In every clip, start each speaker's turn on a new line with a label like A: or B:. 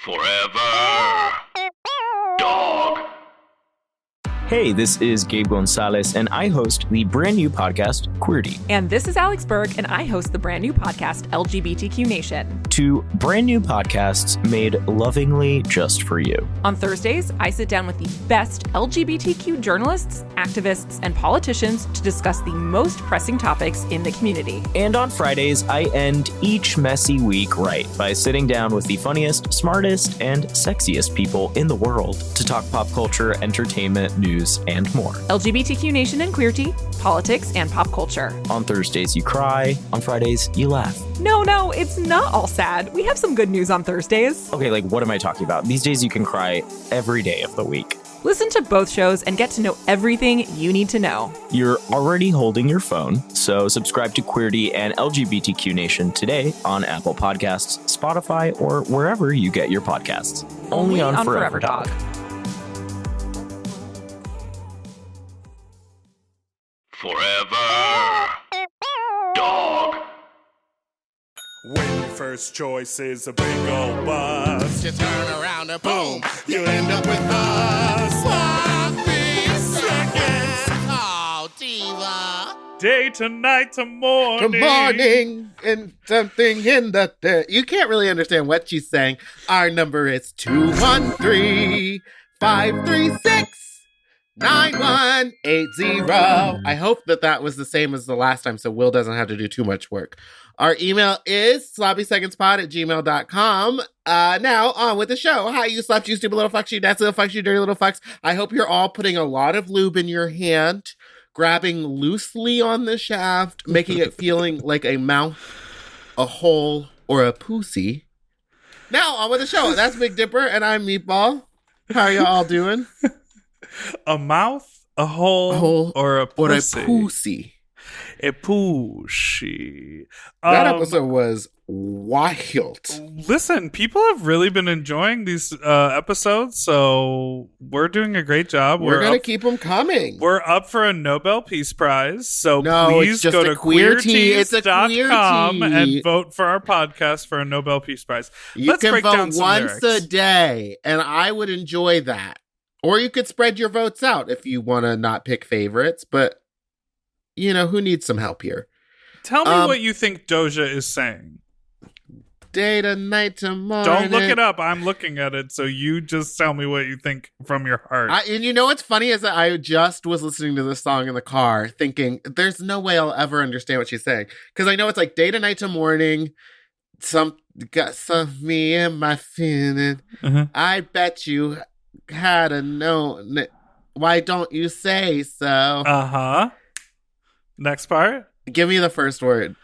A: Forever. Dog.
B: Hey, this is Gabe Gonzalez, and I host the brand new podcast, Queerty.
C: And this is Alex Berg, and I host the brand new podcast, LGBTQ Nation.
B: Two brand new podcasts made lovingly just for you.
C: On Thursdays, I sit down with the best LGBTQ journalists, activists, and politicians to discuss the most pressing topics in the community.
B: And on Fridays, I end each messy week right by sitting down with the funniest, smartest, and sexiest people in the world to talk pop culture, entertainment, news, and more.
C: LGBTQ Nation and Queerty, politics, and pop culture.
B: On Thursdays, you cry. On Fridays, you laugh.
C: No, it's not all sad. We have some good news on Thursdays.
B: Okay, like, what am I talking about? These days, you can cry every day of the week.
C: Listen to both shows and get to know everything you need to know.
B: You're already holding your phone, so subscribe to Queerty and LGBTQ Nation today on Apple Podcasts, Spotify, or wherever you get your podcasts. Only on Forever Dog.
A: Forever. Dog.
D: When your first choice is a big old bus,
E: You turn around and boom, you end up with a sloppy seconds. Oh, diva.
D: day to night to morning.
F: Good morning, and something in the you can't really understand what she's saying. Our number is 213-536-9180. I hope that was the same as the last time, so Will doesn't have to do too much work. Our email is sloppysecondspod@gmail.com. Now, on with the show. Hi, you slapped, you stupid little fucks, you nasty little fucks, you dirty little fucks. I hope you're all putting a lot of lube in your hand, grabbing loosely on the shaft, making it feeling like a mouth, a hole, or a pussy. Now, on with the show. That's Big Dipper, and I'm Meatball. How are y'all all doing?
D: A mouth, a hole, or a pussy.
F: Or a pussy.
D: A pussy.
F: That episode was wild.
D: Listen, people have really been enjoying these episodes, so we're doing a great job.
F: We're going to keep them coming.
D: We're up for a Nobel Peace Prize, so
F: No,
D: please
F: it's just
D: go
F: a
D: to
F: queerty. It's a
D: queertees.com
F: queerty.
D: and vote for our podcast for a Nobel Peace Prize.
F: You
D: Let's
F: can
D: break down
F: vote
D: some
F: once
D: lyrics.
F: a day, and I would enjoy that. Or you could spread your votes out if you want to not pick favorites, but, you know, who needs some help here?
D: Tell me what you think Doja is saying.
F: Day to night to morning.
D: Don't look it up. I'm looking at it, so you just tell me what you think from your heart.
F: And you know what's funny is that I just was listening to this song in the car thinking, there's no way I'll ever understand what she's saying. Because I know it's like day to night to morning, got some me in my feeling. I bet you had a known it. Why don't you say so?
D: Uh-huh. Next part.
F: Give me the first word.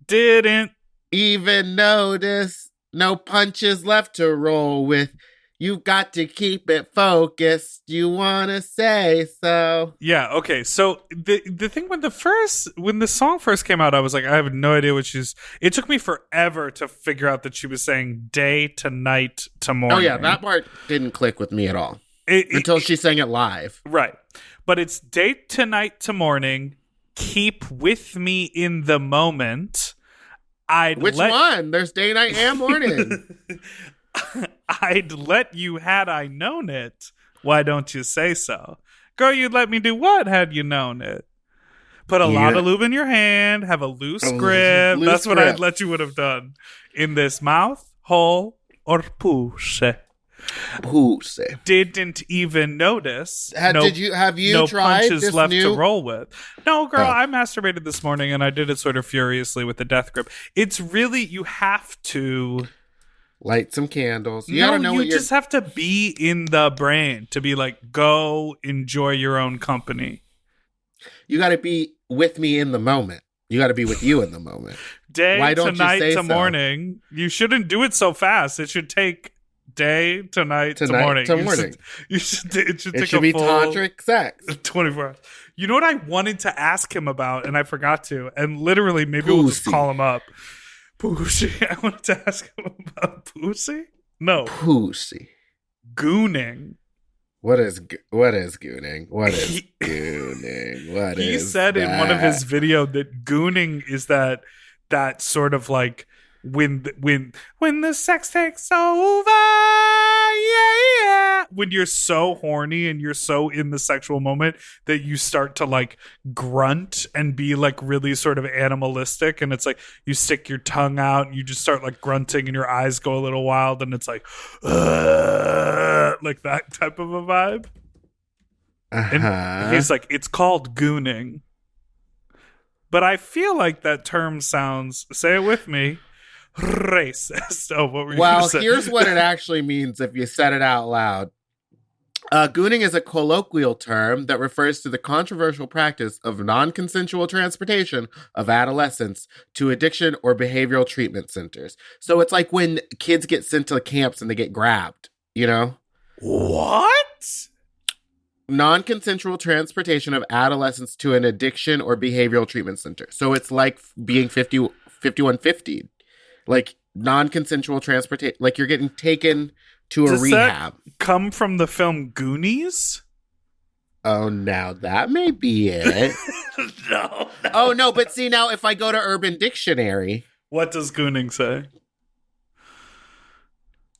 D: Didn't
F: even notice. No punches left to roll with. You've got to keep it focused. You want to say so.
D: Yeah, okay. So the thing when the song first came out, I was like, I have no idea what she's. It took me forever to figure out that she was saying day to night to morning.
F: Oh yeah, that part didn't click with me at all until she sang it live.
D: Right, but it's day to night to morning. Keep with me in the moment.
F: Which one? There's day, night, and morning.
D: I'd let you had I known it. Why don't you say so? Girl, you'd let me do what had you known it? Put a lot of lube in your hand, have a loose grip. That's what I'd let you would have done. In this mouth, hole, or pussy.
F: Pussy.
D: Didn't even notice.
F: Have you
D: no
F: tried
D: punches
F: this
D: left
F: new?
D: to roll with. No, girl, I masturbated this morning and I did it sort of furiously with the death grip. It's really, you have to
F: light some candles. You gotta know
D: you just have to be in the brain to be like, go enjoy your own company.
F: You gotta be with me in the moment. You gotta be with you in the moment.
D: Day
F: Why
D: to
F: don't
D: night
F: you say
D: to
F: so?
D: morning. You shouldn't do it so fast. It should take day to night to morning. It should take
F: be
D: full
F: tantric sex.
D: 24 hours. You know what I wanted to ask him about, and I forgot to, and literally maybe we'll just call him up. Pussy. I wanted to ask him about pussy? No.
F: Pussy.
D: Gooning.
F: What is gooning? What is gooning? What
D: he
F: is
D: said
F: that?
D: in one of his videos that gooning is that sort of like when the sex takes over when you're so horny and you're so in the sexual moment that you start to like grunt and be like really sort of animalistic, and it's like you stick your tongue out and you just start like grunting and your eyes go a little wild and it's like that type of a vibe. And he's like, it's called gooning. But I feel like that term sounds, say it with me, racist. Oh, what were you
F: Well,
D: gonna say?
F: here's what it actually means if you said it out loud. Gooning is a colloquial term that refers to the controversial practice of non-consensual transportation of adolescents to addiction or behavioral treatment centers. So it's like when kids get sent to camps and they get grabbed, you know?
D: What?
F: Non-consensual transportation of adolescents to an addiction or behavioral treatment center. So it's like being 5150. Like non-consensual transportation, like you're getting taken to a rehab.
D: That come from the film Goonies?
F: Oh, now that may be it.
D: No.
F: Oh, no, but see, now if I go to Urban Dictionary.
D: What does gooning say?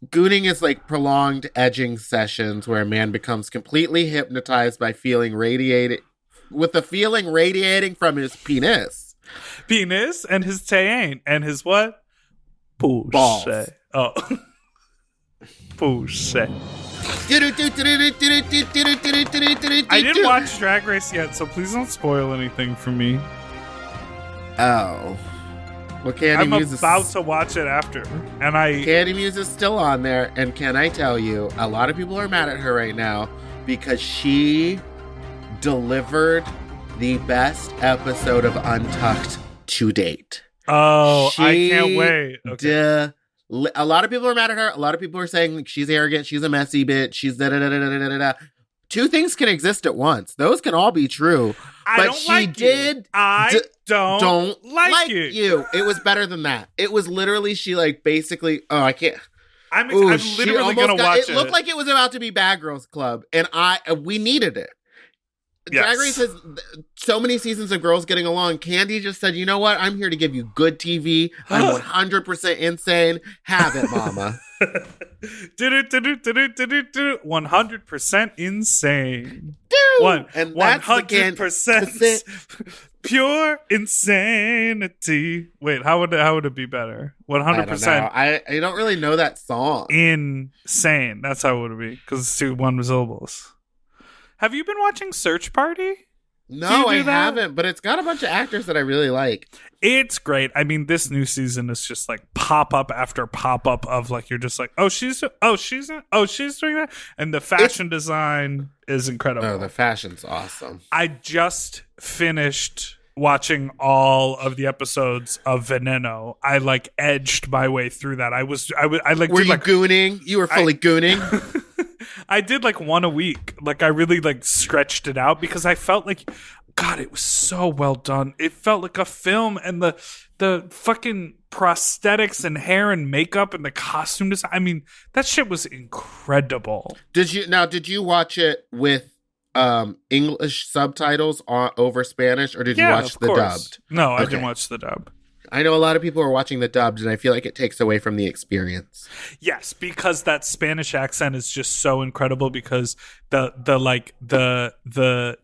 F: Gooning is like prolonged edging sessions where a man becomes completely hypnotized by feeling radiating from his penis.
D: Penis and his taine and his what? Push.
F: Balls.
D: Oh. Push. I didn't watch Drag Race yet, so please don't spoil anything for me.
F: Oh. Well,
D: I'm about to watch it after, and
F: Candy Muse is still on there, and can I tell you, a lot of people are mad at her right now because she delivered the best episode of Untucked to date.
D: Oh, I can't wait. Okay.
F: A lot of people are mad at her. A lot of people are saying like, she's arrogant, she's a messy bitch, she's da-da-da-da-da-da-da. Two things can exist at once. Those can all be true.
D: I don't like
F: you. It was better than that. It was literally, she like basically, I can't.
D: I'm literally going to watch it.
F: It looked like it was about to be Bad Girls Club, and we needed it.
D: Yes.
F: Drag Race has so many seasons of girls getting along. Candy just said, you know what? I'm here to give you good TV. I'm 100% insane. Have it, mama.
D: 100% insane.
F: Dude! And that's
D: 100% pure insanity. Wait, how would it be better? 100%.
F: I don't really know that song.
D: Insane. That's how it would be, because it's two one syllables. Have you been watching Search Party?
F: No, I haven't, but it's got a bunch of actors that I really like.
D: It's great. I mean, this new season is just like pop up after pop up of like, you're just like, she's doing that. And the fashion design is incredible.
F: Oh, the fashion's awesome.
D: I just finished watching all of the episodes of Veneno. I like edged my way through that. Were you
F: gooning? You were fully gooning?
D: I did like one a week. Like I really like stretched it out because I felt like, God, it was so well done. It felt like a film, and the fucking prosthetics and hair and makeup and the costume design. I mean, that shit was incredible.
F: Did you watch it with English subtitles over Spanish, or did you watch the dubbed?
D: No, I didn't watch the dub.
F: I know a lot of people are watching the dubbed, and I feel like it takes away from the experience.
D: Yes, because that Spanish accent is just so incredible, because the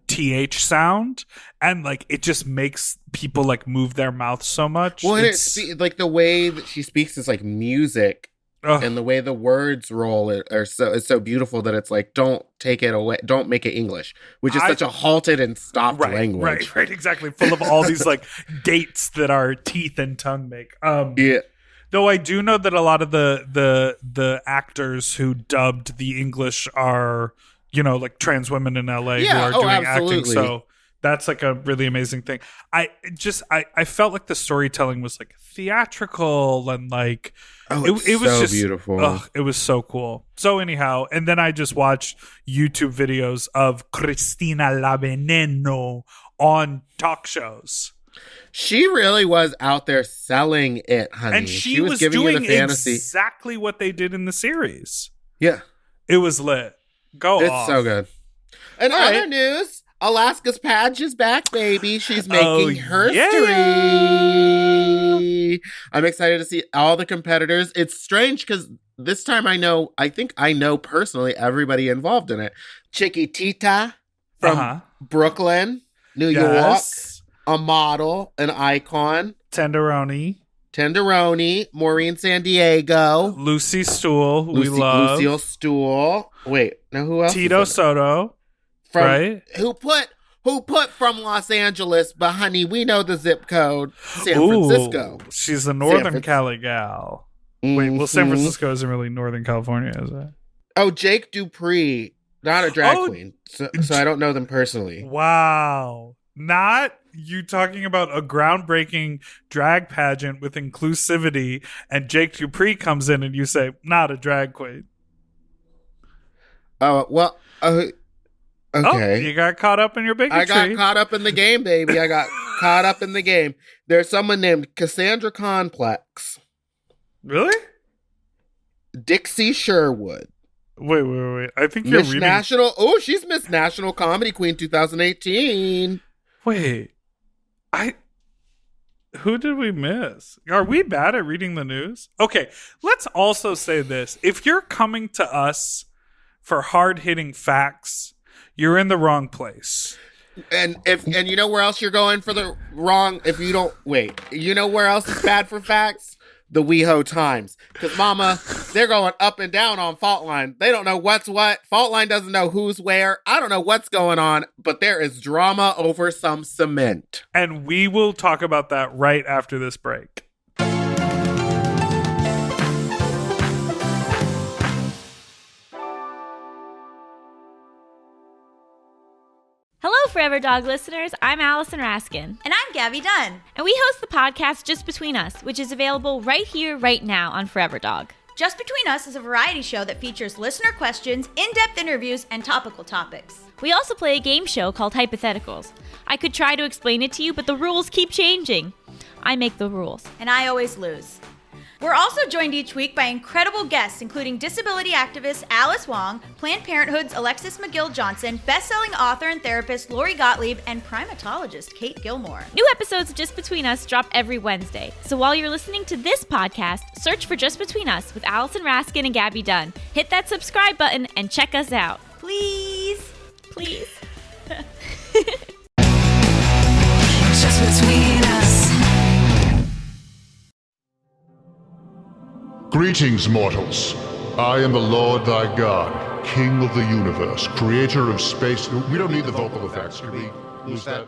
D: TH sound, and like it just makes people like move their mouth so much.
F: Well, it's like the way that she speaks is like music. And the way the words roll it's so beautiful that it's like, don't take it away, don't make it English, which is such a halted and stopped language.
D: Right, exactly. Full of all these like gates that our teeth and tongue make.
F: Yeah.
D: Though I do know that a lot of the actors who dubbed the English are, like trans women in LA who are doing acting. So that's like a really amazing thing. I felt like the storytelling was like theatrical and like, it was
F: so
D: just
F: beautiful.
D: It was so cool. So anyhow, and then I just watched YouTube videos of Cristina La Veneno on talk shows.
F: She really was out there selling it, honey.
D: And she was
F: giving
D: doing
F: you the fantasy.
D: Exactly what they did in the series.
F: Yeah.
D: It was lit. It's
F: so good. And other news, Alaska's Paige is back, baby. She's making history. I'm excited to see all the competitors. It's strange because this time I think I know personally everybody involved in it. Chiquitita from Brooklyn, New York, a model, an icon.
D: Tenderoni,
F: Maureen San Diego.
D: Lucy Stool, we love.
F: Lucille Stool. Wait, now who else?
D: Tito Soto, right?
F: Who put from Los Angeles, but honey, we know the zip code, San Francisco.
D: She's a Northern Cali gal. Wait, well, San Francisco isn't really Northern California, is it?
F: Oh, Jake Dupree, not a drag queen, so I don't know them personally.
D: Wow. Not you talking about a groundbreaking drag pageant with inclusivity, and Jake Dupree comes in and you say, not a drag queen.
F: Oh, well, okay.
D: Oh, you got caught up in your bigotry.
F: I got caught up in the game, baby. I got caught up in the game. There's someone named Cassandra Complex.
D: Really?
F: Dixie Sherwood.
D: Wait. I think you're reading...
F: She's Miss National Comedy Queen 2018.
D: Wait. Who did we miss? Are we bad at reading the news? Okay, let's also say this. If you're coming to us for hard-hitting facts, you're in the wrong place.
F: And you know where else you're going for the wrong, if you don't, wait, you know where else is bad for facts? The WeHo Times. Because mama, they're going up and down on Faultline. They don't know what's what. Faultline doesn't know who's where. I don't know what's going on, but there is drama over some cement.
D: And we will talk about that right after this break.
G: Hello, Forever Dog listeners. I'm Allison Raskin.
H: And I'm Gabby Dunn.
G: And we host the podcast Just Between Us, which is available right here, right now on Forever Dog.
H: Just Between Us is a variety show that features listener questions, in-depth interviews, and topical topics.
G: We also play a game show called Hypotheticals. I could try to explain it to you, but the rules keep changing. I make the rules.
H: And I always lose. We're also joined each week by incredible guests, including disability activist Alice Wong, Planned Parenthood's Alexis McGill-Johnson, best-selling author and therapist Lori Gottlieb, and primatologist Kate Gilmore.
G: New episodes of Just Between Us drop every Wednesday. So while you're listening to this podcast, search for Just Between Us with Allison Raskin and Gabby Dunn. Hit that subscribe button and check us out.
H: Please.
I: Just Between Us.
J: Greetings, mortals. I am the Lord thy God, King of the universe, creator of space. We don't need the vocal effects. Can we lose that?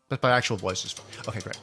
K: But my actual voice is... Okay, great.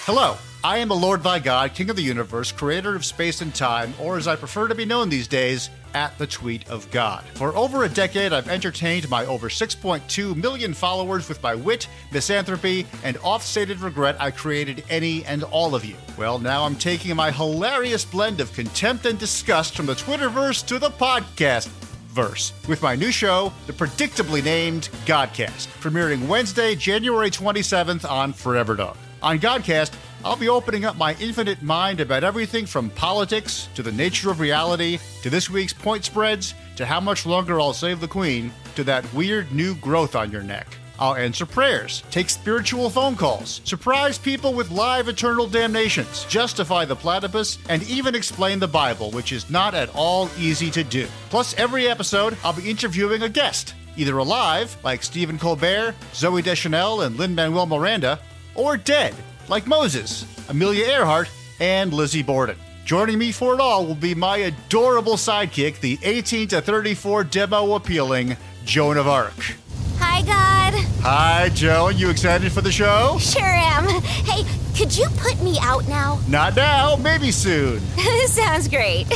K: Hello, I am the Lord thy God, King of the universe, creator of space and time, or as I prefer to be known these days, at the tweet of God. For over a decade, I've entertained my over 6.2 million followers with my wit, misanthropy, and oft-stated regret I created any and all of you. Well, now I'm taking my hilarious blend of contempt and disgust from the Twitterverse to the podcast verse with my new show, the predictably named Godcast, premiering Wednesday, January 27th on Forever Dog. On Godcast, I'll be opening up my infinite mind about everything from politics to the nature of reality to this week's point spreads to how much longer I'll save the Queen to that weird new growth on your neck. I'll answer prayers, take spiritual phone calls, surprise people with live eternal damnations, justify the platypus, and even explain the Bible, which is not at all easy to do. Plus, every episode, I'll be interviewing a guest, either alive, like Stephen Colbert, Zooey Deschanel, and Lin-Manuel Miranda, or dead, like Moses, Amelia Earhart, and Lizzie Borden. Joining me for it all will be my adorable sidekick, the 18 to 34 demo appealing Joan of Arc.
L: Hi, God.
K: Hi, Joan. You excited for the show?
L: Sure am. Hey, could you put me out now?
K: Not now, maybe soon.
L: Sounds great.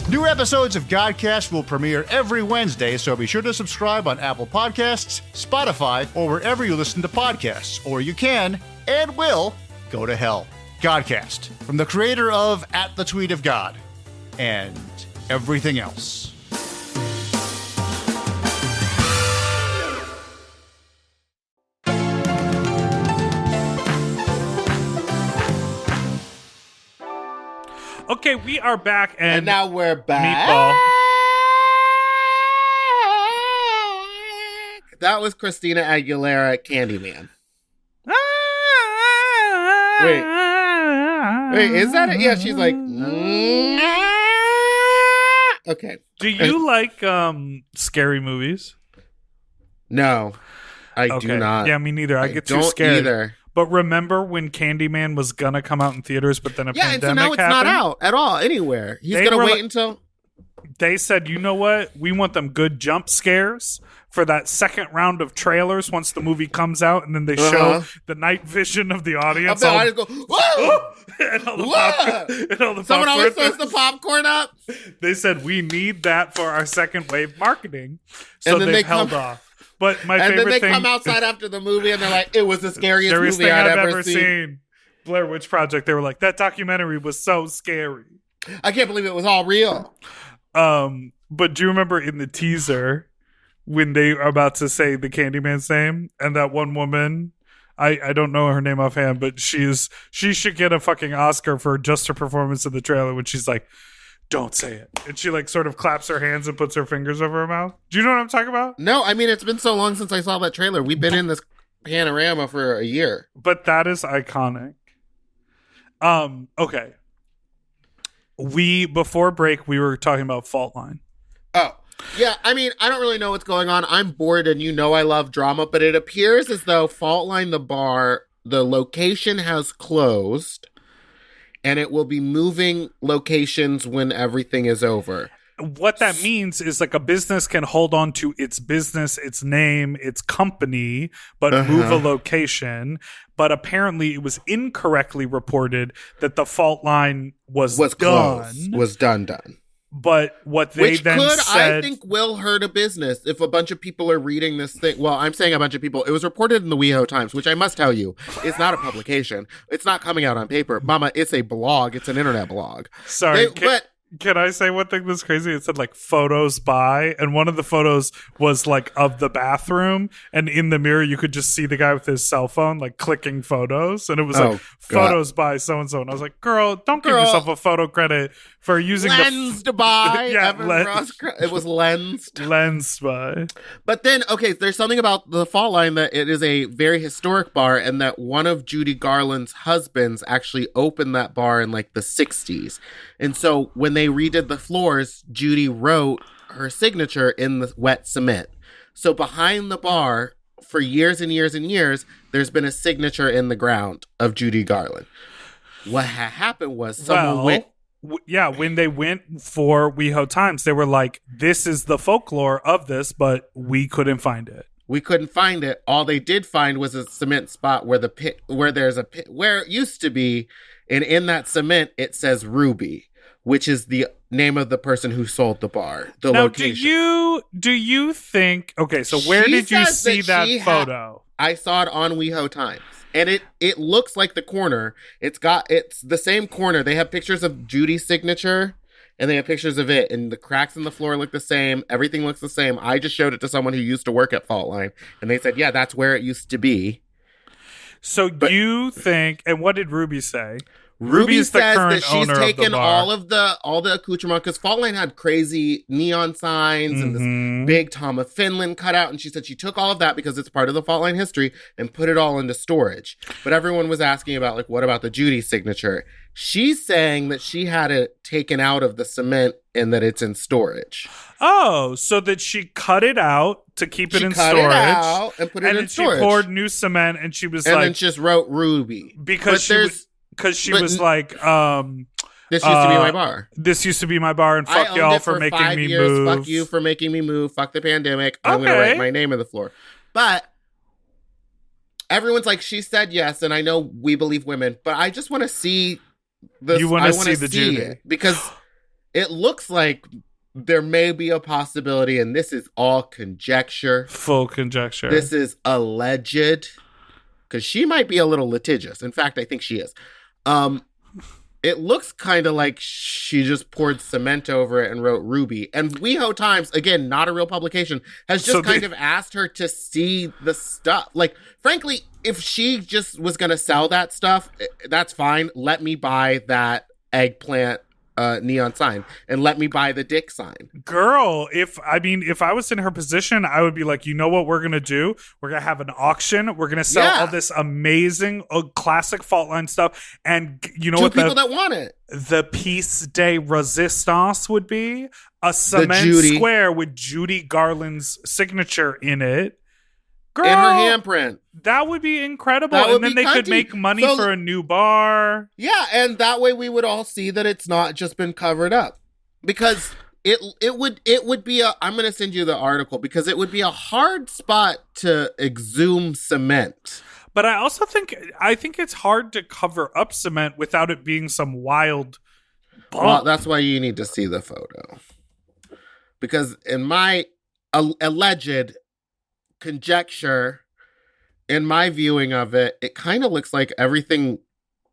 K: New episodes of Godcast will premiere every Wednesday, so be sure to subscribe on Apple Podcasts, Spotify, or wherever you listen to podcasts. Or you can, and will, go to hell. Godcast, from the creator of At the Tweet of God, and everything else.
D: Okay, we are back,
F: and now we're back.
D: Meatball.
F: That was Christina Aguilera, Candyman. Wait, is that it? Yeah, she's like... Okay.
D: Do you like scary movies?
F: No, I do not.
D: Yeah, me neither. I get too
F: don't
D: scared.
F: Either.
D: But remember when Candyman was gonna come out in theaters, but then a
F: and
D: pandemic
F: so now it's
D: happened?
F: not out at all anywhere. He's
D: They
F: gonna
D: were
F: wait
D: like-
F: until.
D: They said, you know what? We want them good jump scares for that second round of trailers once the movie comes out, and then they show the night vision of the audience.
F: I just go, whoa!
D: and all the
F: Whoa!
D: popcorn, and all the
F: Someone always
D: popcorn.
F: throws the popcorn up.
D: They said we need that for our second wave marketing, so
F: And then
D: they've
F: they
D: held
F: come-
D: off. But my
F: And
D: favorite
F: then they
D: thing,
F: come outside after the movie and they're like, it was the scariest movie
D: thing
F: I'd
D: I've
F: ever seen.
D: Blair Witch Project. They were like, that documentary was so scary.
F: I can't believe it was all real.
D: But do you remember in the teaser when they are about to say the Candyman's name and that one woman, I don't know her name offhand, but she should get a fucking Oscar for just her performance in the trailer when she's like, don't say it. And she like sort of claps her hands and puts her fingers over her mouth. Do you know what I'm talking about?
F: No, I mean, it's been so long since I saw that trailer. We've been in this panorama for a year.
D: But that is iconic. Okay. Before break, we were talking about Fault Line.
F: Oh, yeah. I mean, I don't really know what's going on. I'm bored and you know I love drama, but it appears as though Fault Line, the bar, the location has closed and it will be moving locations when everything is over.
D: What that means is like a business can hold on to its business, its name, its company, but move a location. But apparently it was incorrectly reported that the Fault Line was done.
F: Closed. Was done.
D: But what they
F: Which
D: then
F: could,
D: said...
F: I think, will hurt a business if a bunch of people are reading this thing. Well, I'm saying a bunch of people. It was reported in the WeHo Times, which I must tell you, is not a publication. It's not coming out on paper. Mama, it's a blog. It's an internet blog.
D: Sorry, can I say one thing that's crazy? It said like photos by, and one of the photos was like of the bathroom, and in the mirror you could just see the guy with his cell phone like clicking photos, and it was like photos by so and so, and I was like, girl, don't give yourself a photo credit for using
F: lensed by.
D: Yeah,
F: it was lensed
D: by.
F: But then, okay, there's something about the Fault Line that it is a very historic bar, and that one of Judy Garland's husbands actually opened that bar in like the 60s. And so when they redid the floors, Judy wrote her signature in the wet cement. So behind the bar, for years and years and years, there's been a signature in the ground of Judy Garland. What happened was someone went...
D: when they went for WeHo Times, they were like, this is the folklore of this, but we couldn't find it.
F: We couldn't find it. All they did find was a cement spot where there's a pit, where it used to be, and in that cement, it says Ruby, which is the name of the person who sold the bar, the location.
D: Do you think... Okay, so where did you see that photo?
F: I saw it on WeHo Times. And it looks like the corner. It's the same corner. They have pictures of Judy's signature, and they have pictures of it. And the cracks in the floor look the same. Everything looks the same. I just showed it to someone who used to work at Fault Line, and they said, yeah, that's where it used to be.
D: So you think... And what did Ruby say?
F: Ruby
D: the
F: says
D: current
F: that she's
D: owner
F: taken
D: of the bar.
F: all the accoutrement, because Fault Line had crazy neon signs and this big Tom of Finland cutout, and she said she took all of that because it's part of the Fault Line history and put it all into storage. But everyone was asking about, like, what about the Judy signature? She's saying that she had it taken out of the cement and that it's in storage.
D: Oh, so that she cut it out to keep it in storage.
F: It out and put it in storage.
D: She poured new cement, and she was
F: and
D: like...
F: then just wrote Ruby.
D: Because she was like,
F: this used to be my bar.
D: This used to be my bar, and fuck y'all for making me move.
F: Fuck you for making me move. Fuck the pandemic. I'm going to write my name on the floor. But everyone's like, she said yes, and I know we believe women, but I just want to see this.
D: You want to see the Judy.
F: It because it looks like there may be a possibility, and this is all conjecture.
D: Full conjecture.
F: This is alleged, because she might be a little litigious. In fact, I think she is. It looks kind of like she just poured cement over it and wrote Ruby. And WeHo Times, again, not a real publication, has just kind of asked her to see the stuff. Like, frankly, if she just was going to sell that stuff, that's fine. Let me buy that eggplant neon sign and let me buy the dick sign.
D: Girl, if I was in her position, I would be like, you know what we're going to do? We're going to have an auction. We're going to sell all this amazing classic fault line stuff. And you know
F: to
D: what?
F: People that want it.
D: The piece de resistance would be a cement square with Judy Garland's signature in it. Girl,
F: and her handprint.
D: That would be incredible. And then they could make money for a new bar.
F: Yeah, and that way we would all see that it's not just been covered up. Because it would be I'm going to send you the article because it would be a hard spot to exhume cement.
D: But I also think it's hard to cover up cement without it being some wild bump.
F: Well, that's why you need to see the photo. Because in my alleged conjecture, in my viewing of it, it kind of looks like everything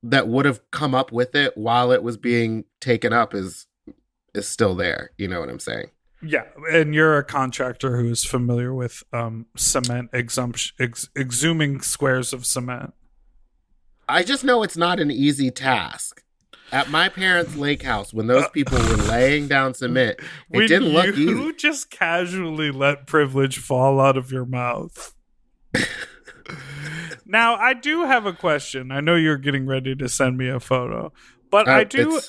F: that would have come up with it while it was being taken up is still there. You know what I'm saying?
D: Yeah, and you're a contractor who's familiar with cement exhuming squares of cement.
F: I just know it's not an easy task. At my parents' lake house, when those people were laying down cement, it didn't look easy.
D: You just casually let privilege fall out of your mouth. Now, I do have a question. I know you're getting ready to send me a photo, but I do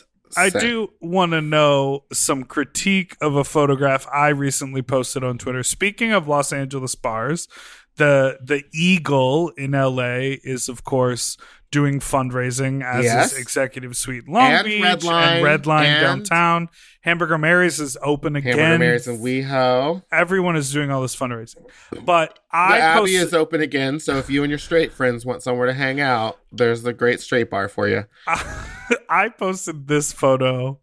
D: want to know some critique of a photograph I recently posted on Twitter. Speaking of Los Angeles bars, the Eagle in LA is, of course, doing fundraising as is Executive Suite Long Beach and Red Line downtown. Hamburger Mary's is open again.
F: Hamburger Mary's and WeHo.
D: Everyone is doing all this fundraising. But
F: the Abbey is open again, so if you and your straight friends want somewhere to hang out, there's the great straight bar for you.
D: I posted this photo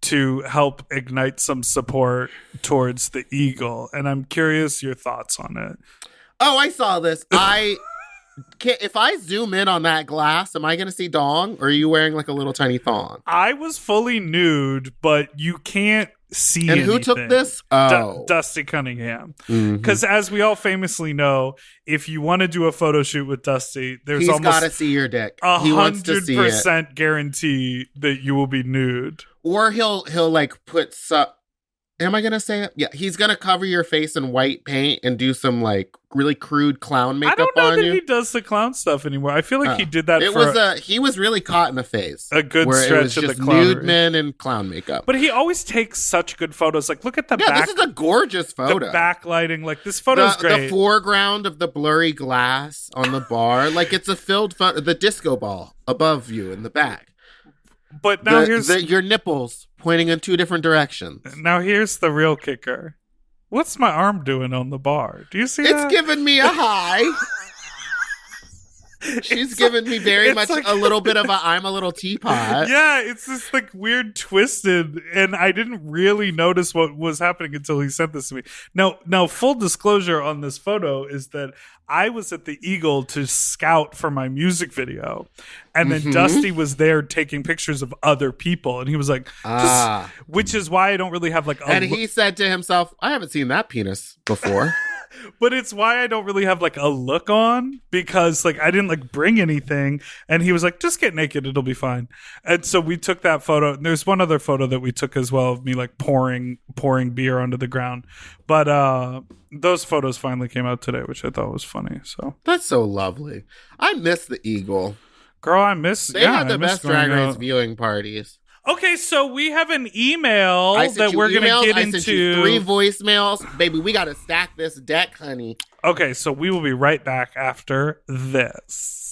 D: to help ignite some support towards the Eagle, and I'm curious your thoughts on it.
F: Oh, I saw this. If I zoom in on that glass, am I going to see dong, or are you wearing like a little tiny thong?
D: I was fully nude, but you can't see
F: And
D: anything.
F: who took this? Oh.
D: Dusty Cunningham. Because as we all famously know, if you want to do a photo shoot with Dusty,
F: he's got to see your dick. He wants to see it.
D: 100% guarantee that you will be nude.
F: Or he'll like put am I going to say it? Yeah, he's going to cover your face in white paint and do some like really crude clown makeup on you.
D: I don't know that he does the clown stuff anymore. I feel like he did that
F: he was really caught in the face.
D: A good
F: where
D: stretch
F: it was
D: of the
F: just
D: clownery.
F: nude men and clown makeup.
D: But he always takes such good photos. Like, look at the back.
F: Yeah, this is a gorgeous photo.
D: The backlighting. Like, this photo's great.
F: The foreground of the blurry glass on the bar. Like, it's a filled photo. The disco ball above you in the back.
D: But now
F: your nipples pointing in two different directions.
D: Now here's the real kicker. What's my arm doing on the bar? Do you see that?
F: It's giving me a high. She's giving me very much like, a little bit of I'm a little teapot.
D: Yeah, it's this like weird twisted, and I didn't really notice what was happening until he sent this to me. Now, full disclosure on this photo is that I was at the Eagle to scout for my music video, and then Dusty was there taking pictures of other people, and he was like, which is why I don't really have like
F: and he said to himself, I haven't seen that penis before.
D: But it's why I don't really have like a look on, because like I didn't like bring anything, and he was like, just get naked, it'll be fine. And so we took that photo, and there's one other photo that we took as well of me like pouring beer onto the ground. But those photos finally came out today, which I thought was funny. So
F: that's so lovely. I miss the Eagle.
D: Girl, I miss
F: they had the best Drag Race viewing parties.
D: Okay, so we have an email that we're going to get into.
F: I sent you 3 voicemails. Baby, we got to stack this deck, honey.
D: Okay, so we will be right back after this.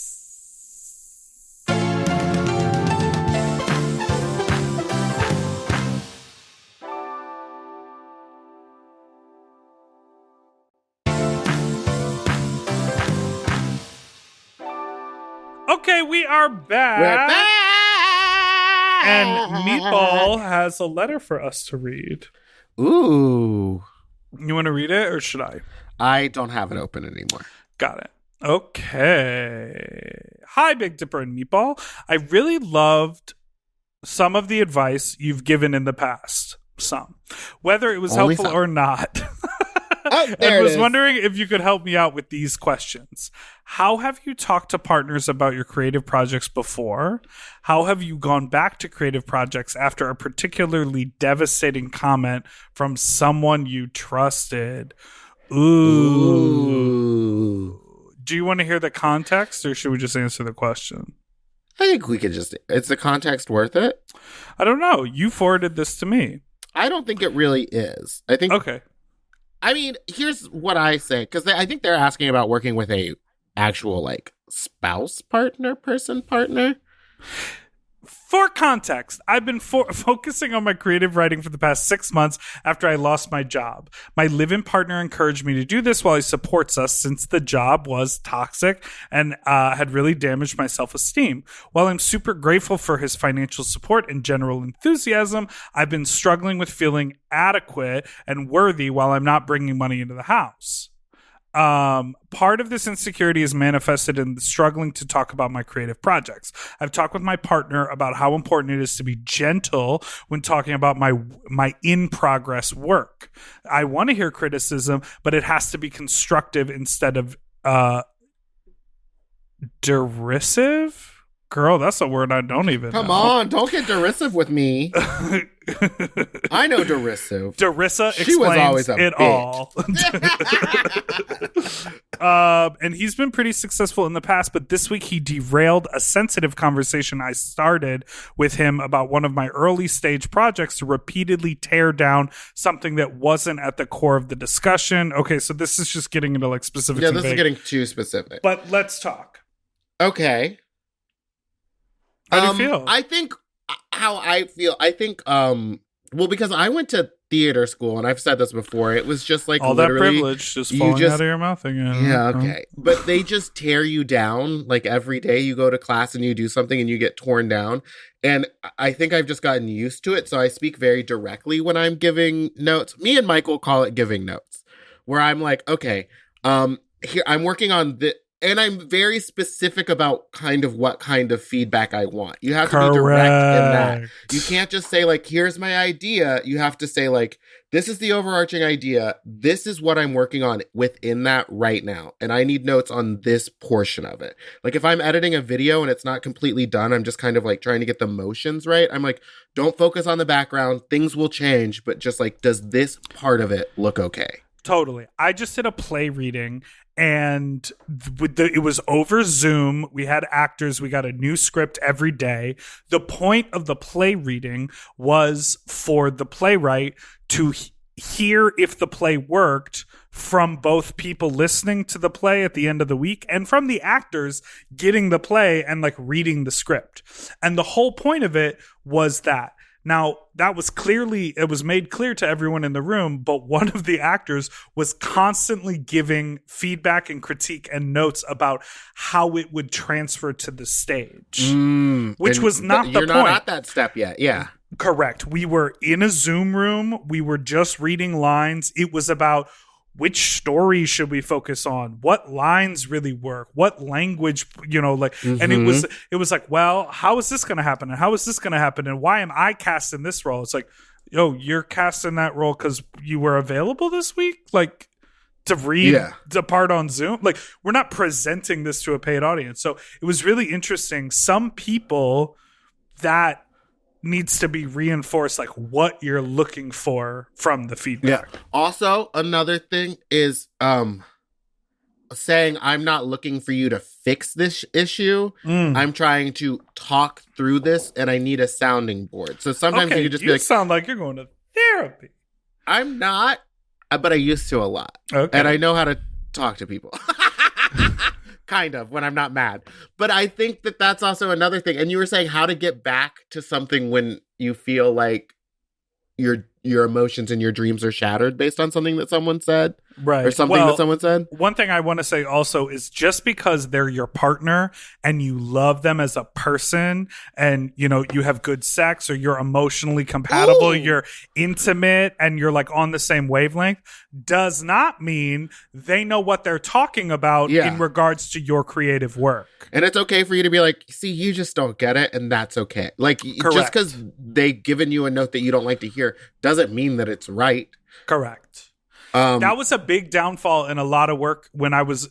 D: Okay, we are back.
F: We're back.
D: And Meatball has a letter for us to read.
F: Ooh.
D: You want to read it, or should I?
F: I don't have it open anymore.
D: Got it. Okay. Hi, Big Dipper and Meatball. I really loved some of the advice you've given in the past. Some. Whether it was helpful or not. and was wondering if you could help me out with these questions. How have you talked to partners about your creative projects before? How have you gone back to creative projects after a particularly devastating comment from someone you trusted? Ooh. Do you want to hear the context, or should we just answer the question?
F: I think we could just... Is the context worth it?
D: I don't know. You forwarded this to me.
F: I don't think it really is. I think...
D: Okay.
F: I mean, here's what I say, because I think they're asking about working with a actual, like, spouse partner.
D: For context, I've been focusing on my creative writing for the past 6 months after I lost my job. My live-in partner encouraged me to do this while he supports us since the job was toxic and had really damaged my self-esteem. While I'm super grateful for his financial support and general enthusiasm, I've been struggling with feeling adequate and worthy while I'm not bringing money into the house. Part of this insecurity is manifested in struggling to talk about my creative projects. I've talked with my partner about how important it is to be gentle when talking about my in-progress work. I want to hear criticism, but it has to be constructive instead of derisive. Girl, that's a word I don't even know.
F: Come on, don't get derisive with me. I know derisive.
D: Derissa
F: She was always
D: explains
F: a
D: it all. And he's been pretty successful in the past, but this week he derailed a sensitive conversation I started with him about one of my early stage projects to repeatedly tear down something that wasn't at the core of the discussion. Okay, so this is just getting into like specifics.
F: Yeah, this is getting too specific.
D: But let's talk.
F: Okay.
D: How do you feel?
F: I think how I feel. I think, well, because I went to theater school, and I've said this before. It was just like
D: all that privilege just falling out of your mouth again.
F: Yeah, okay. But they just tear you down. Like every day you go to class and you do something and you get torn down. And I think I've just gotten used to it. So I speak very directly when I'm giving notes. Me and Michael call it giving notes, where I'm like, okay, here I'm working on the. And I'm very specific about kind of what kind of feedback I want. You have to be direct in that. You can't just say, like, here's my idea. You have to say, like, this is the overarching idea. This is what I'm working on within that right now. And I need notes on this portion of it. Like, if I'm editing a video and it's not completely done, I'm just kind of, like, trying to get the motions right. I'm like, don't focus on the background. Things will change. But just, like, does this part of it look okay?
D: Totally. I just did a play reading. And it was over Zoom. We had actors. We got a new script every day. The point of the play reading was for the playwright to hear if the play worked from both people listening to the play at the end of the week and from the actors getting the play and like reading the script. And the whole point of it was that. Now, that was it was made clear to everyone in the room, but one of the actors was constantly giving feedback and critique and notes about how it would transfer to the stage, which was not the point.
F: You're not at that step yet, yeah.
D: Correct. We were in a Zoom room. We were just reading lines. It was about which story should we focus on? What lines really work? What language, and it was like, well, how is this going to happen? And how is this going to happen? And why am I cast in this role? It's like, you're cast in that role because you were available this week? Like, to read the part on Zoom? Like, we're not presenting this to a paid audience. So it was really interesting. Some people that needs to be reinforced, like what you're looking for from the feedback.
F: Yeah. Also, another thing is saying I'm not looking for you to fix this issue. I'm trying to talk through this, and I need a sounding board. So sometimes you just be like,
D: sound like you're going to therapy.
F: I'm not, but I used to a lot.
D: Okay.
F: And I know how to talk to people. Kind of, when I'm not mad. But I think that that's also another thing. And you were saying how to get back to something when you feel like your emotions and your dreams are shattered based on something that someone said.
D: Right.
F: Or something that someone said.
D: One thing I want to say also is just because they're your partner and you love them as a person and, you have good sex or you're emotionally compatible, you're intimate and you're like on the same wavelength does not mean they know what they're talking about in regards to your creative work.
F: And it's okay for you to be like, see, you just don't get it. And that's okay. Like, just because they've given you a note that you don't like to hear doesn't mean that it's right.
D: Correct. That was a big downfall in a lot of work when I was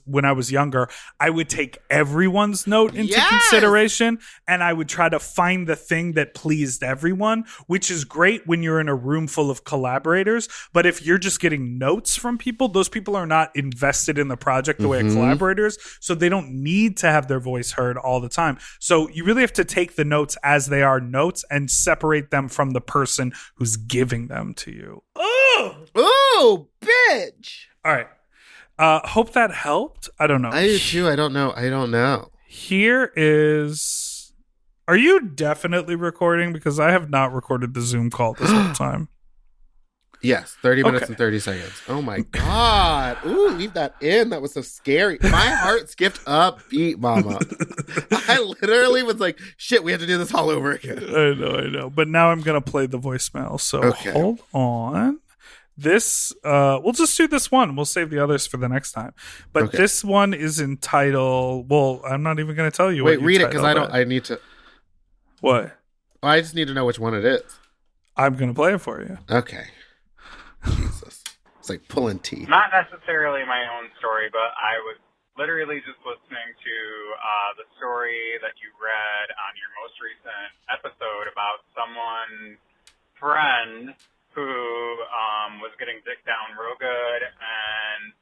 D: younger. I would take everyone's note into consideration, and I would try to find the thing that pleased everyone, which is great when you're in a room full of collaborators. But if you're just getting notes from people, those people are not invested in the project the way a collaborator is, so they don't need to have their voice heard all the time. So you really have to take the notes as they are notes and separate them from the person who's giving them to you.
F: Oh, bitch.
D: All right. Hope that helped. I don't know.
F: I do too. I don't know.
D: Here is... Are you definitely recording? Because I have not recorded the Zoom call this whole time.
F: Yes, 30 minutes and 30 seconds. Oh my God. Ooh, leave that in. That was so scary. My heart skipped a beat, mama. I literally was like, shit, we have to do this all over again.
D: I know. But now I'm going to play the voicemail. So hold on. This, we'll just do this one. We'll save the others for the next time. But this one is entitled, well, I'm not even going to tell you.
F: Wait, read it because I need to.
D: What?
F: I just need to know which one it is.
D: I'm going to play it for you.
F: Okay. Jesus. It's like pulling teeth.
M: Not necessarily my own story, but I was literally just listening to the story that you read on your most recent episode about someone's friend who was getting dicked down real good and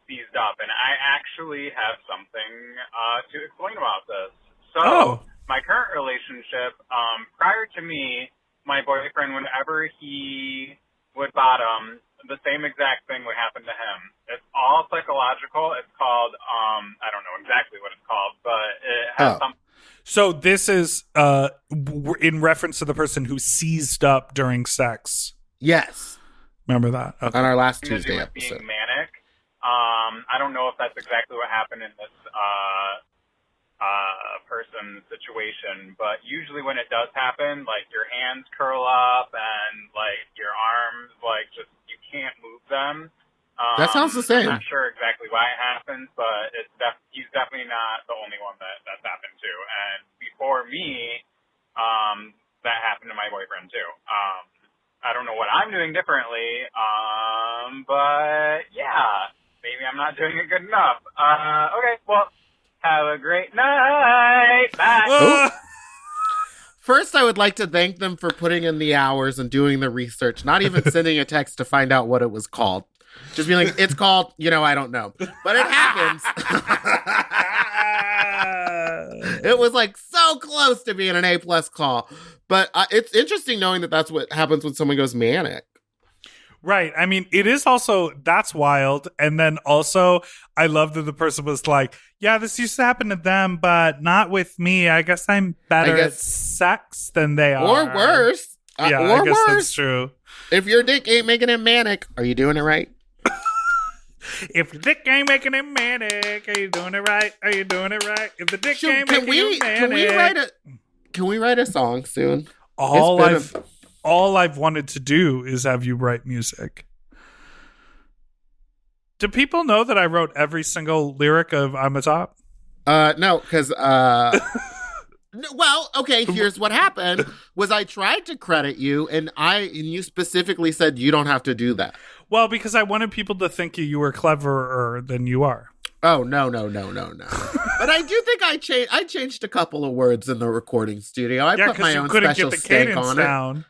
M: seized up. And I actually have something to explain about this. So my current relationship, prior to me, my boyfriend, whenever he would bottom, the same exact thing would happen to him. It's all psychological. It's called, I don't know exactly what it's called, but it has some.
D: So this is in reference to the person who seized up during sex.
F: Yes.
D: Remember that? Okay.
F: On our last Tuesday
M: being
F: episode.
M: Manic. I don't know if that's exactly what happened in this person's situation, but usually when it does happen, like your hands curl up and like your arms, like just you can't move them.
F: That sounds the same.
M: I'm not sure exactly why it happens, but he's definitely not the only one that's happened to. And before me, that happened to my boyfriend too. I don't know what I'm doing differently, but yeah, maybe I'm not doing it good enough. Okay, well. Have a great night. Bye.
F: First, I would like to thank them for putting in the hours and doing the research, not even sending a text to find out what it was called. Just being like, it's called, I don't know. But it happens. It was like so close to being an A+ call. But it's interesting knowing that that's what happens when someone goes manic.
D: Right. I mean, it is also, that's wild. And then also, I love that the person was like, yeah, this used to happen to them, but not with me. I guess I'm better at sex than they are.
F: Or worse.
D: Yeah,
F: or
D: I guess
F: worse.
D: That's true.
F: If your dick ain't making him manic, are you doing it right?
D: If your dick ain't making him manic, are you doing it right? Are you doing it right? If the dick ain't making him manic.
F: Can we write a song soon?
D: All I've wanted to do is have you write music. Do people know that I wrote every single lyric of I'm a Top?
F: No, because well, okay, here's what happened was I tried to credit you and you specifically said you don't have to do that.
D: Well, because I wanted people to think you were cleverer than you are.
F: Oh, no. But I do think I changed a couple of words in the recording studio. I put my own special stake on it.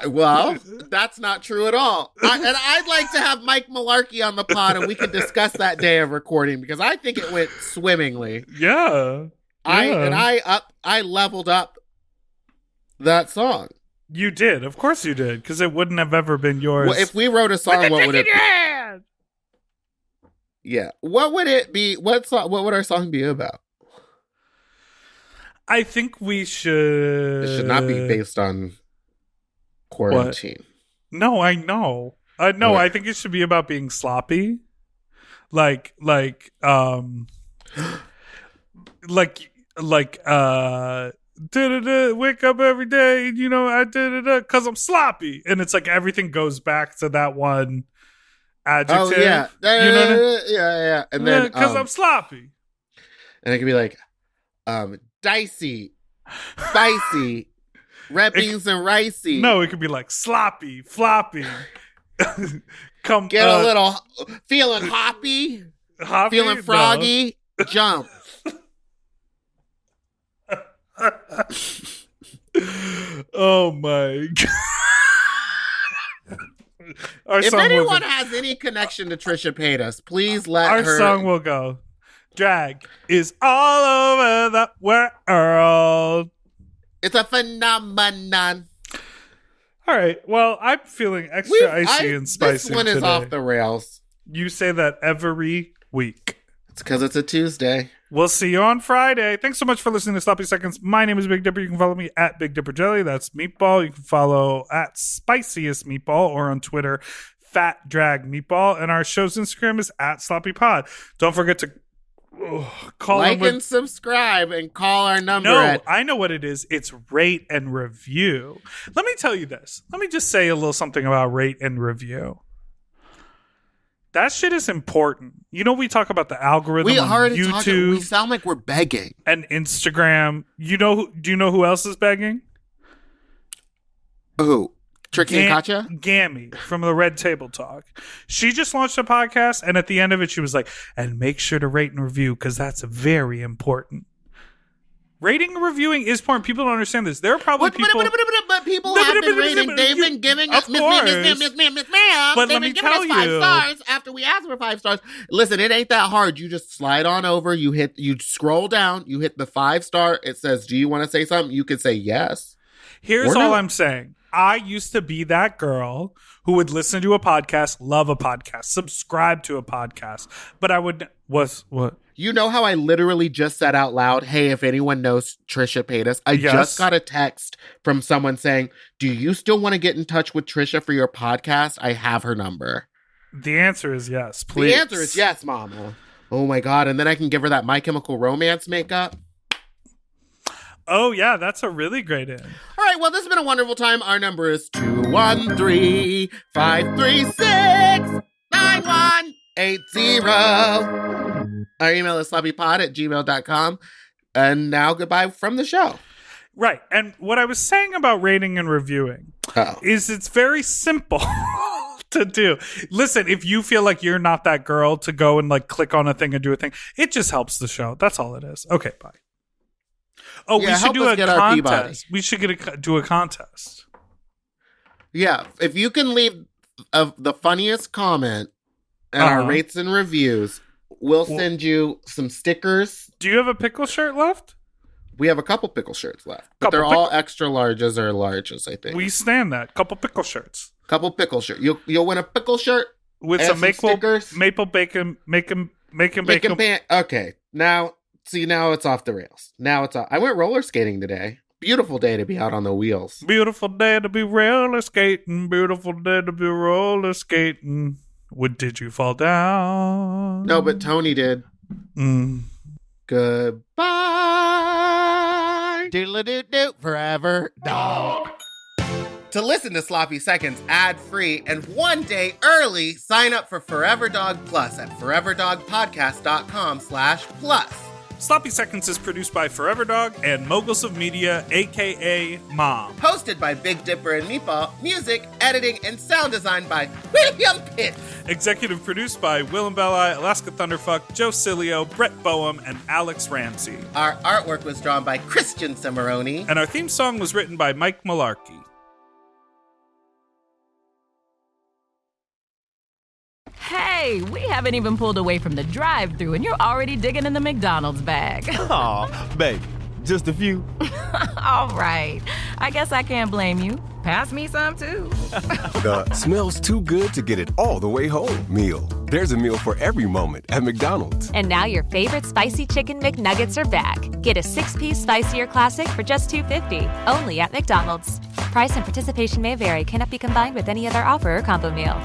F: Well, that's not true at all. And I'd like to have Mike Malarkey on the pod and we can discuss that day of recording because I think it went swimmingly.
D: Yeah.
F: I leveled up that song.
D: You did. Of course you did, because it wouldn't have ever been yours.
F: Well, if we wrote a song, what would it be? Yeah. What would it be? What would our song be about?
D: I think we should...
F: It should not be based on quarantine.
D: What? No, I know. No, okay. I think it should be about being sloppy. Like, wake up every day, because I'm sloppy. And it's like everything goes back to that one adjective.
F: Oh, yeah. Yeah. And then...
D: Because I'm sloppy.
F: And it could be like, dicey, spicy, red beans and ricey.
D: No, it could be like sloppy, floppy,
F: Get a little feeling hoppy, feeling froggy, jump.
D: Oh my God.
F: If anyone has any connection to Trisha Paytas, please let her.
D: Our song will go. Drag is all over the world.
F: It's a phenomenon.
D: All right. Well, I'm feeling extra icy and spicy.
F: This one is
D: today.
F: off the rails.
D: You say that every week.
F: It's because it's a Tuesday.
D: We'll see you on Friday. Thanks so much for listening to Sloppy Seconds. My name is Big Dipper. You can follow me at Big Dipper Jelly. That's Meatball. You can follow at Spiciest Meatball or on Twitter, Fat Drag Meatball. And our show's Instagram is at Sloppy Pod. Don't forget to call
F: and subscribe and call our number.
D: I know what it is. It's rate and review. Let me tell you this. Let me just say a little something about rate and review. That shit is important. You know, we talk about the algorithm on YouTube.
F: We sound like we're begging.
D: And Instagram. Do you know who else is begging?
F: Who? Tricky and Katya?
D: Gammy from the Red Table Talk. She just launched a podcast, and at the end of it, she was like, and make sure to rate and review, because that's very important. Rating and reviewing is important. People don't understand this. There are probably people...
F: But people have been rating. They've been giving us Miss Ma'am.
D: But let me tell you,
F: 5 stars after we asked for 5 stars. Listen, it ain't that hard. You just slide on over. You scroll down. You hit the 5-star. It says, "Do you want to say something?" You can say yes.
D: Here's all I'm saying. I used to be that girl who would listen to a podcast, love a podcast, subscribe to a podcast, but I would what?
F: You know how I literally just said out loud, "Hey, if anyone knows Trisha Paytas," I just got a text from someone saying, "Do you still want to get in touch with Trisha for your podcast? I have her number."
D: The answer is yes, please.
F: The answer is yes, Mama. Oh my God. And then I can give her that My Chemical Romance makeup.
D: Oh, yeah, that's a really great end.
F: All right, well, this has been a wonderful time. Our number is 213-536-9180. Our email is sloppypod@gmail.com. And now goodbye from the show.
D: Right. And what I was saying about rating and reviewing is it's very simple to do. Listen, if you feel like you're not that girl to go and like click on a thing and do a thing, it just helps the show. That's all it is. Okay, bye. Oh, yeah, we should do a contest. We should do a contest.
F: Yeah, if you can leave the funniest comment at our rates and reviews, we'll send you some stickers.
D: Do you have a pickle shirt left?
F: We have a couple pickle shirts left. But they're all extra larges or larges, I think.
D: We stand that. Couple pickle shirts.
F: Couple pickle shirt. You'll win a pickle shirt
D: with some maple bacon, bacon.
F: Okay, now it's off the rails. I went roller skating today. Beautiful day to be out on the wheels.
D: Beautiful day to be roller skating. Beautiful day to be roller skating. Did you fall down?
F: No, but Tony did. Goodbye.
K: Doodle-doo-doo forever dog.
F: To listen to Sloppy Seconds ad-free and one day early, sign up for Forever Dog Plus at foreverdogpodcast.com/plus.
D: Sloppy Seconds is produced by Forever Dog and Moguls of Media, a.k.a. M.O.M.
F: Hosted by Big Dipper and Meatball. Music, editing, and sound design by William Pitts.
C: Executive produced by Will and Belli, Alaska Thunderfuck, Joe Cilio, Brett Boehm, and Alex Ramsey.
F: Our artwork was drawn by Christian Cimarroni.
C: And our theme song was written by Mike Malarkey.
N: Hey, we haven't even pulled away from the drive-thru and you're already digging in the McDonald's bag.
B: Aw, babe, just a few.
N: All right, I guess I can't blame you. Pass me some, too.
O: The smells too good to get it all the way home meal. There's a meal for every moment at McDonald's.
P: And now your favorite spicy chicken McNuggets are back. Get a 6-piece spicier classic for just $2.50, only at McDonald's. Price and participation may vary, cannot be combined with any other offer or combo meal.